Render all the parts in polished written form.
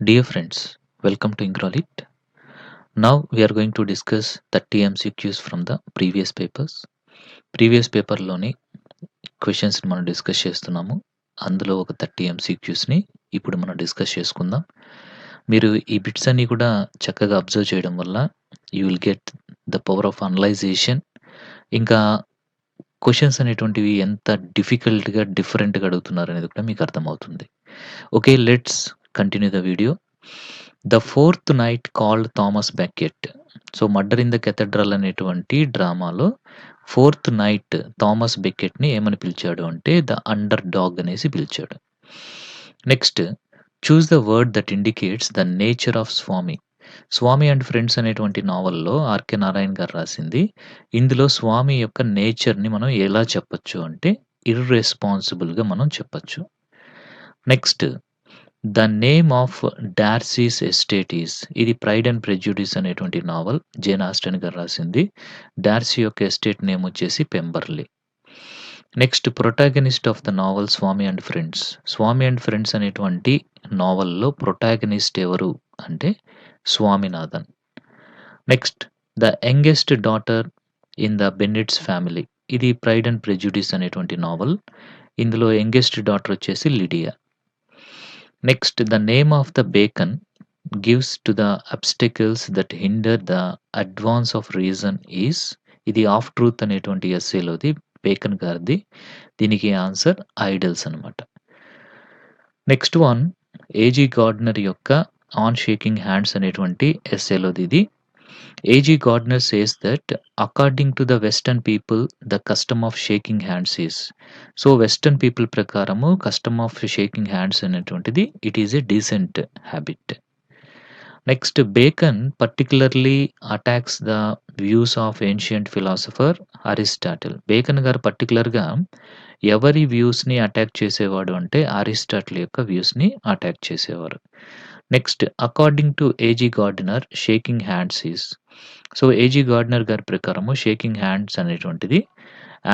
Dear friends, welcome to Ingralit. Now we are going to discuss 30 MCQs from the previous papers. Previous పేపర్‌లోని క్వెషన్స్‌ని మనం discuss చేస్తున్నాము. అందులో ఒక 30 MCQస్‌ని ఇప్పుడు మనం డిస్కస్ చేసుకుందాం. మీరు ఈ బిట్స్ అన్నీ కూడా చక్కగా అబ్జర్వ్ చేయడం వల్ల you will get the power of analysation. ఇంకా క్వెషన్స్ అనేటువంటివి ఎంత డిఫికల్ట్‌గా, డిఫరెంట్‌గా అడుగుతున్నారనేది కూడా మీకు అర్థమవుతుంది. Okay, let's continue the video. The fourth night called Thomas Beckett. So 'murder in the cathedral' అనేటువంటి డ్రామాలో ఫోర్త్ నైట్ థామస్ బెకెట్‌ని ఏమని పిలిచాడు అంటే ద అండర్ డాగ్ అనేసి పిలిచాడు. Next choose the word that indicates the nature of Swami. 'Swami and friends' అనేటువంటి నావెల్‌లో RK Narayan గారు రాసింది. ఇందులో స్వామి యొక్క నేచర్‌ని మనం ఎలా చెప్పొచ్చు అంటే ఇర్రెస్పాన్సిబుల్‌గా మనం చెప్పొచ్చు. Next the name of Darcy's estate is. ఇది 'ప్రైడ్ అండ్ ప్రెజుడిస్' అనేటువంటి నావెల్ జేన్ ఆస్టెన్ గారు రాసింది. డార్సీ యొక్క ఎస్టేట్ నేమ్ వచ్చేసి Pemberley. Next protagonist of the novel 'Swami and friends'. 'Swami and friends' అనేటువంటి నావెల్‌లో ప్రొటాగనిస్ట్ ఎవరు అంటే Swaminathan. Next the youngest daughter in the Bennets family. ఇది 'ప్రైడ్ అండ్ ప్రెజుడిస్' అనేటువంటి నావెల్. ఇందులో యంగెస్ట్ డాటర్ వచ్చేసి Lydia. Next the name of the Bacon gives to the obstacles that hinder the advance of reason is. ఇది 'of truth' అనేటువంటి ఎస్సేలోది Bacon గారిది. దీనికి answer idols అనమాట. నెక్స్ట్ వన్ ఏజీ గార్డ్నర్ యొక్క 'ఆన్ షేకింగ్ హ్యాండ్స్' అనేటువంటి ఎస్సేలోది ఇది. A G Gardner says that according to the western people the custom of shaking hands is. So western people ప్రకారము కస్టమ్ ఆఫ్ షేకింగ్ హ్యాండ్స్ అనేటువంటిది it is a decent habit. Next Bacon particularly attacks the views of ancient philosopher Aristotle. Bacon గారు పర్టిక్యులర్‌గా ఎవరి వ్యూస్‌ని attack చేసేవాడు అంటే Aristotle యొక్క వ్యూస్‌ని అటాక్ చేసేవారు. Next according to A G Gardner shaking hands is. So A G Gardner గారి ప్రకారము షేకింగ్ హ్యాండ్స్ అనేటువంటిది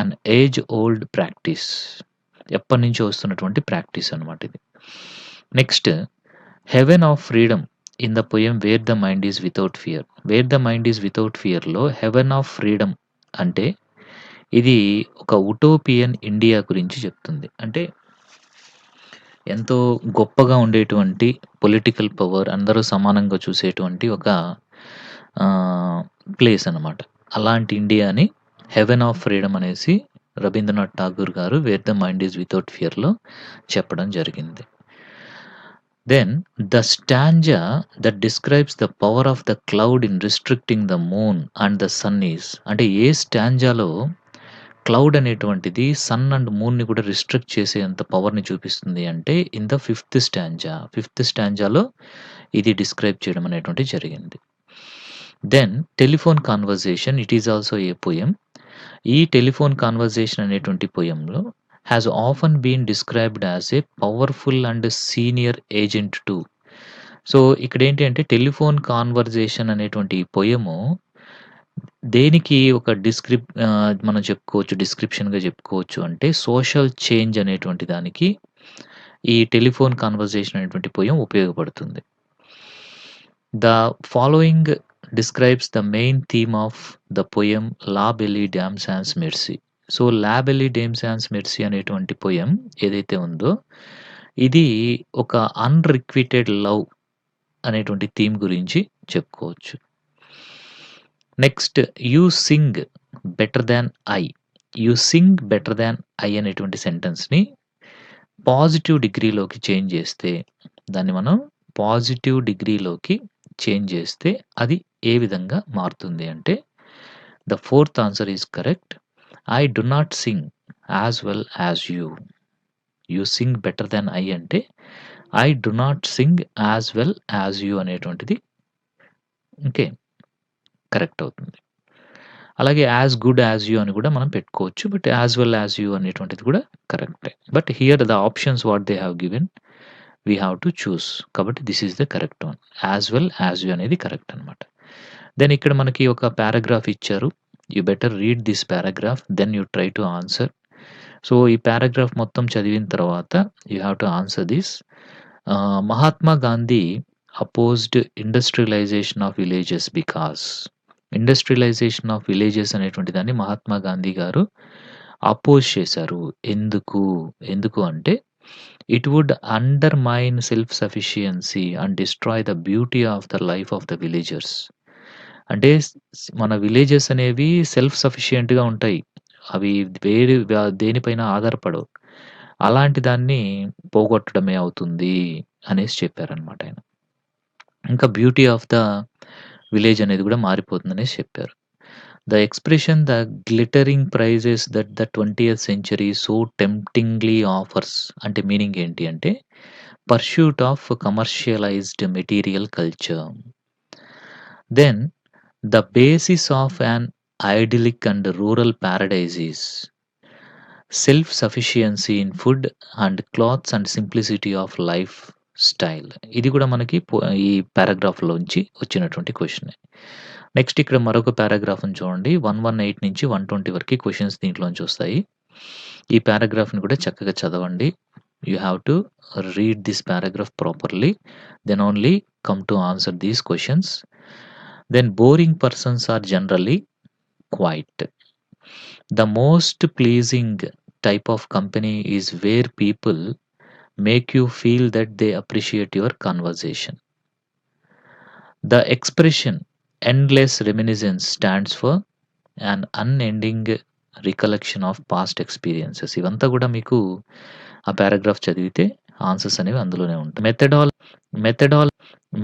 అన్ ఏజ్ ఓల్డ్ ప్రాక్టీస్. ఎప్పటినుంచో వస్తున్నటువంటి ప్రాక్టీస్ అనమాట ఇది. Next heaven of freedom in the poem 'where the mind is without fear'. 'Where the mind is without ఫియర్‌లో heaven of freedom అంటే ఇది ఒక ఉటోపియన్ ఇండియా గురించి చెప్తుంది. అంటే ఎంతో గొప్పగా ఉండేటువంటి పొలిటికల్ పవర్ అందరూ సమానంగా చూసేటువంటి ఒక ప్లేస్ అనమాట. అలాంటి ఇండియాని 'హెవెన్ ఆఫ్ ఫ్రీడమ్' అనేసి రవీంద్రనాథ్ ఠాగూర్ గారు 'where the mind is without ఫియర్‌లో చెప్పడం జరిగింది. Then the stanza that describes the power of the cloud in restricting the moon and the sun is. అంటే ఏ స్టాంజాలో క్లౌడ్ అనేటువంటిది సన్ అండ్ మూన్‌ని కూడా రిస్ట్రిక్ట్ చేసేంత పవర్‌ని చూపిస్తుంది అంటే in the fifth stanza. Fifth స్టాంజాలో ఇది డిస్క్రైబ్ చేయడం అనేటువంటిది జరిగింది. Then telephone conversation it is also a poem. ఈ టెలిఫోన్ కాన్వర్జేషన్ అనేటువంటి పోయెమ్‌లో has often been described as a powerful and senior agent too. So ఇక్కడేంటి అంటే టెలిఫోన్ కాన్వర్జేషన్ అనేటువంటి ఈ పోయెము దేనికి ఒక మనం చెప్పుకోవచ్చు డిస్క్రిప్షన్‌గా చెప్పుకోవచ్చు అంటే సోషల్ చేంజ్ అనేటువంటి దానికి ఈ టెలిఫోన్ కాన్వర్జేషన్ అనేటువంటి పోయెమ్ ఉపయోగపడుతుంది. The following describes the main theme of the poem 'la belle dame sans merci'. So 'la belle dame sans merci' అనేటువంటి పోయెమ్ ఏదైతే ఉందో ఇది ఒక అన్‌రిక్విటెడ్ లవ్ అనేటువంటి థీమ్ గురించి చెప్పుకోవచ్చు. Next you sing better than I. You sing better than I అనేటువంటి సెంటెన్స్‌ని positive డిగ్రీలోకి change చేస్తే దాన్ని మనం పాజిటివ్ డిగ్రీలోకి చేంజ్ చేస్తే అది ఏ విధంగా మారుతుంది అంటే the fourth answer is correct. I do not sing as well as you. You sing better than I అంటే I do not sing as well as you అనేటువంటిది ఓకే కరెక్ట్ అవుతుంది. అలాగే యాస్ గుడ్ యాస్ యూ అని కూడా మనం పెట్టుకోవచ్చు. But as well as you అనేటువంటిది కూడా కరెక్టే. But here the options what they have given we have to choose. కాబట్టి this is the correct one. As well as you అనేది కరెక్ట్ అనమాట. దెన్ ఇక్కడ మనకి ఒక పారాగ్రాఫ్ ఇచ్చారు. You better read this paragraph then you try to answer. So ఈ paragraph మొత్తం చదివిన తర్వాత you have to answer this. Mahatma Gandhi opposed industrialisation of villages because industrialisation of villages అనేటువంటి దాన్ని మహాత్మా గాంధీ గారు అపోజ్ చేశారు. ఎందుకు? ఎందుకు అంటే it would undermine self sufficiency and destroy the beauty of the life of the villagers. అంటే మన విలేజెస్ అనేవి సెల్ఫ్ సఫిషియెంట్‌గా ఉంటాయి. అవి దేనిపైన ఆధారపడవు. అలాంటి దాన్ని పోగొట్టడమే అవుతుంది అనేసి చెప్పారనమాట ఆయన. ఇంకా బ్యూటీ ఆఫ్ ద విలేజ్ అనేది కూడా మారిపోతుందనేసి చెప్పారు. The expression the glittering prizes that the 20th century so temptingly offers అంటే మీనింగ్ ఏంటి అంటే pursuit of commercialised material culture. Then the basis of an idyllic and rural paradise is self sufficiency in food and clothes and simplicity of life style. ఇది కూడా మనకి ఈ పారాగ్రాఫ్‌లోంచి వచ్చినటువంటి క్వెషనే. Next ఇక్కడ మరొక పారాగ్రాఫ్‌ని చూడండి. 118 నుంచి 120 వరకి క్వెషన్స్ దీంట్లోంచి వస్తాయి. ఈ పారాగ్రాఫ్‌ని కూడా చక్కగా చదవండి. You have to read this paragraph properly. Then only come to answer these questions. Then boring persons are generally quiet. The most pleasing type of company is where people make you feel that they appreciate your conversation. The expression endless reminiscence stands for an unending recollection of past experiences. ఇవంతా కూడా మీకు ఆ paragraph చదివితే answers అనేవి అందులోనే ఉంటాయి.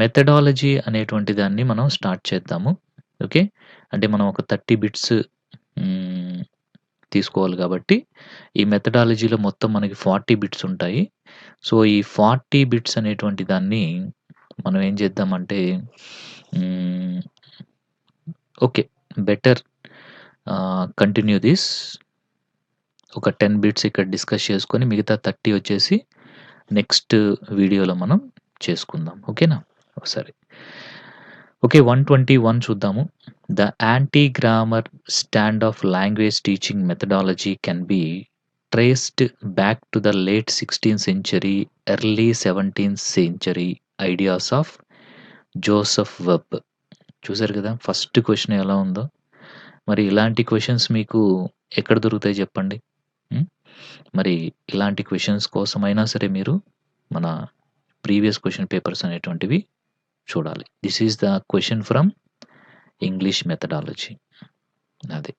Methodology అనేటువంటి దాన్ని మనం స్టార్ట్ చేద్దాము. ఓకే. అంటే మనం ఒక 30 బిట్స్ తీసుకోవాలి కాబట్టి ఈ మెథడాలజీలో మొత్తం మనకి 40 బిట్స్ ఉంటాయి. సో, ఈ 40 బిట్స్ అనేటువంటి దాన్ని మనం ఏం చేద్దామంటే ఓకే. Better continue this. ఒక 10 బిట్స్ ఇక్కడ డిస్కస్ చేసుకొని మిగతా 30 వచ్చేసి నెక్స్ట్ వీడియోలో మనం చేసుకుందాం. ఓకేనా? సరే. ఓకే. 121 చూద్దాము. The anti-grammar stand of language teaching methodology can be traced back to the late 16th century, early 17th century ideas of Joseph web. చూసారు కదా! ఫస్ట్ క్వెషన్ ఎలా ఉందో. మరి ఇలాంటి క్వెషన్స్ మీకు ఎక్కడ దొరుకుతాయి చెప్పండి? మరి ఇలాంటి క్వెషన్స్ కోసమైనా సరే మీరు మన ప్రీవియస్ క్వెషన్ పేపర్స్ అనేటువంటివి చూడాలి. This is the question from English methodology. అది.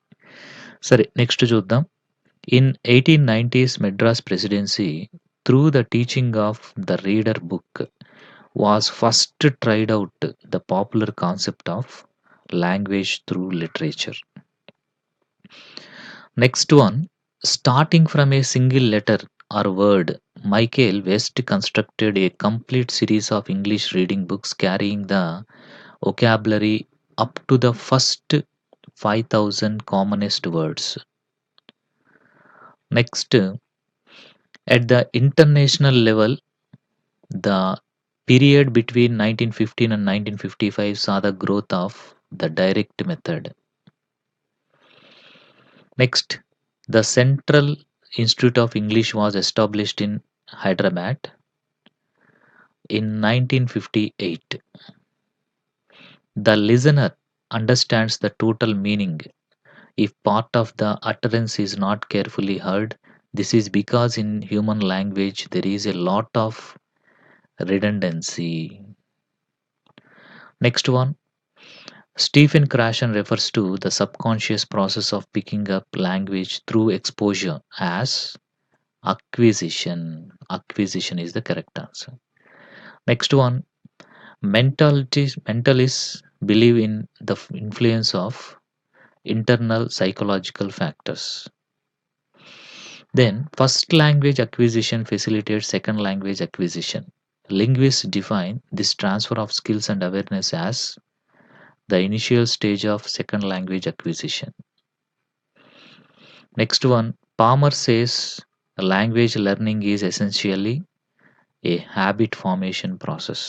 సరే నెక్స్ట్ చూద్దాం. In 1890s Madras presidency through the teaching of the reader book was first tried out the popular concept of language through literature. Next one, starting from a single letter or word, Michael West constructed a complete series of English reading books carrying the vocabulary up to the first 5,000 commonest words. Next, at the international level, the period between 1915 and 1955 saw the growth of the direct method. Next, the Central Institute of English was established in Hyderabad in 1958. The listener understands the total meaning if part of the utterance is not carefully heard. This is because in human language there is a lot of redundancy. Next one, Stephen Krashen refers to the subconscious process of picking up language through exposure as acquisition. Acquisition is the correct answer. Next one, mentalists believe in the influence of internal psychological factors. Then, first language acquisition facilitates second language acquisition. Linguists define this transfer of skills and awareness as the initial stage of second language acquisition. Next one, Palmer says language learning is essentially a habit formation process.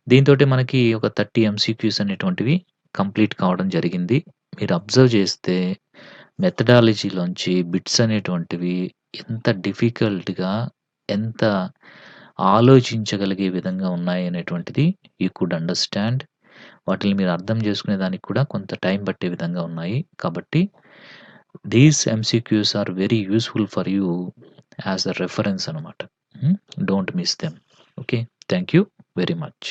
దీంతోటి మనకి ఒక 30 MCQs అనేటువంటివి complete కావడం జరిగింది. మీరు observe చేస్తే మెథడాలజీలోంచి bits అనేటువంటివి ఎంత డిఫికల్ట్‌గా, ఎంత ఆలోచించగలిగే విధంగా ఉన్నాయనేటువంటిది యూ కుడ్ అండర్‌స్టాండ్. వాటిని మీరు అర్థం చేసుకునే దానికి కూడా కొంత టైం పట్టే విధంగా ఉన్నాయి. కాబట్టి these MCQs are very useful for you as a reference అనమాట. Don't miss them. Okay. Thank you very much.